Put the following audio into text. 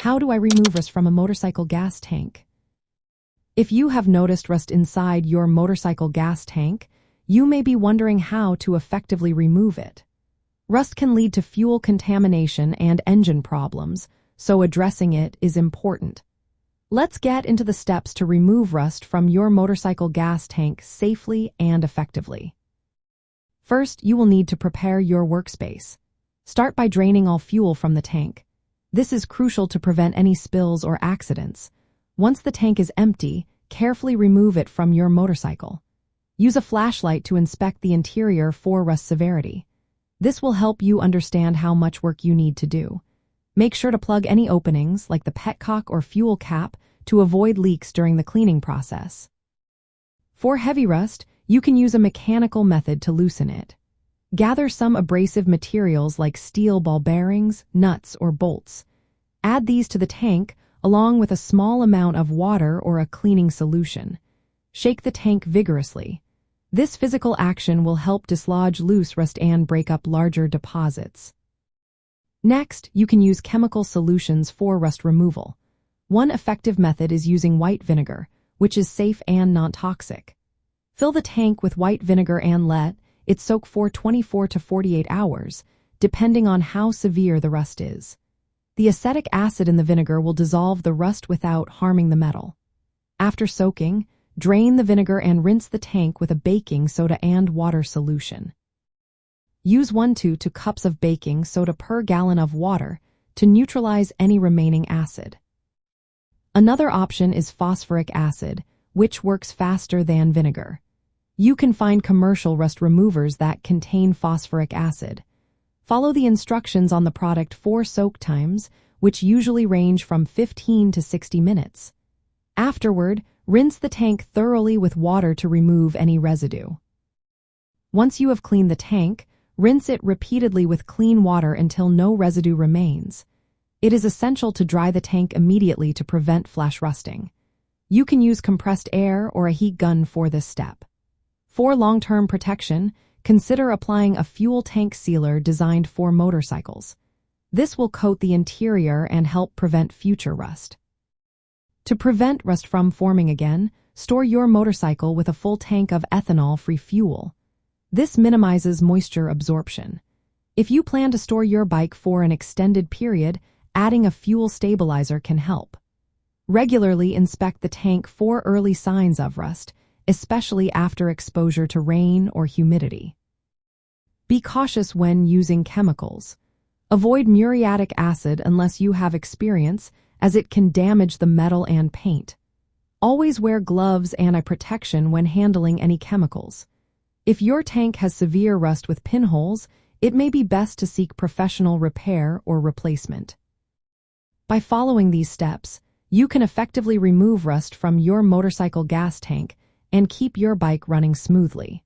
How do I remove rust from a motorcycle gas tank? If you have noticed rust inside your motorcycle gas tank, you may be wondering how to effectively remove it. Rust can lead to fuel contamination and engine problems, so addressing it is important. Let's get into the steps to remove rust from your motorcycle gas tank safely and effectively. First, you will need to prepare your workspace. Start by draining all fuel from the tank. This is crucial to prevent any spills or accidents. Once the tank is empty, carefully remove it from your motorcycle. Use a flashlight to inspect the interior for rust severity. This will help you understand how much work you need to do. Make sure to plug any openings, like the petcock or fuel cap, to avoid leaks during the cleaning process. For heavy rust, you can use a mechanical method to loosen it. Gather some abrasive materials like steel ball bearings, nuts, or bolts. Add these to the tank, along with a small amount of water or a cleaning solution. Shake the tank vigorously. This physical action will help dislodge loose rust and break up larger deposits. Next, you can use chemical solutions for rust removal. One effective method is using white vinegar, which is safe and non-toxic. Fill the tank with white vinegar and let it soak for 24 to 48 hours, depending on how severe the rust is. The acetic acid in the vinegar will dissolve the rust without harming the metal. After soaking, drain the vinegar and rinse the tank with a baking soda and water solution. Use 1 to 2 cups of baking soda per gallon of water to neutralize any remaining acid. Another option is phosphoric acid, which works faster than vinegar. You can find commercial rust removers that contain phosphoric acid. Follow the instructions on the product for soak times, which usually range from 15 to 60 minutes. Afterward, rinse the tank thoroughly with water to remove any residue. Once you have cleaned the tank, rinse it repeatedly with clean water until no residue remains. It is essential to dry the tank immediately to prevent flash rusting. You can use compressed air or a heat gun for this step. For long-term protection, consider applying a fuel tank sealer designed for motorcycles. This will coat the interior and help prevent future rust. To prevent rust from forming again, store your motorcycle with a full tank of ethanol-free fuel. This minimizes moisture absorption. If you plan to store your bike for an extended period, adding a fuel stabilizer can help. Regularly inspect the tank for early signs of rust, especially after exposure to rain or humidity. Be cautious when using chemicals. Avoid muriatic acid unless you have experience, as it can damage the metal and paint. Always wear gloves and eye protection when handling any chemicals. If your tank has severe rust with pinholes, it may be best to seek professional repair or replacement. By following these steps, you can effectively remove rust from your motorcycle gas tank and keep your bike running smoothly.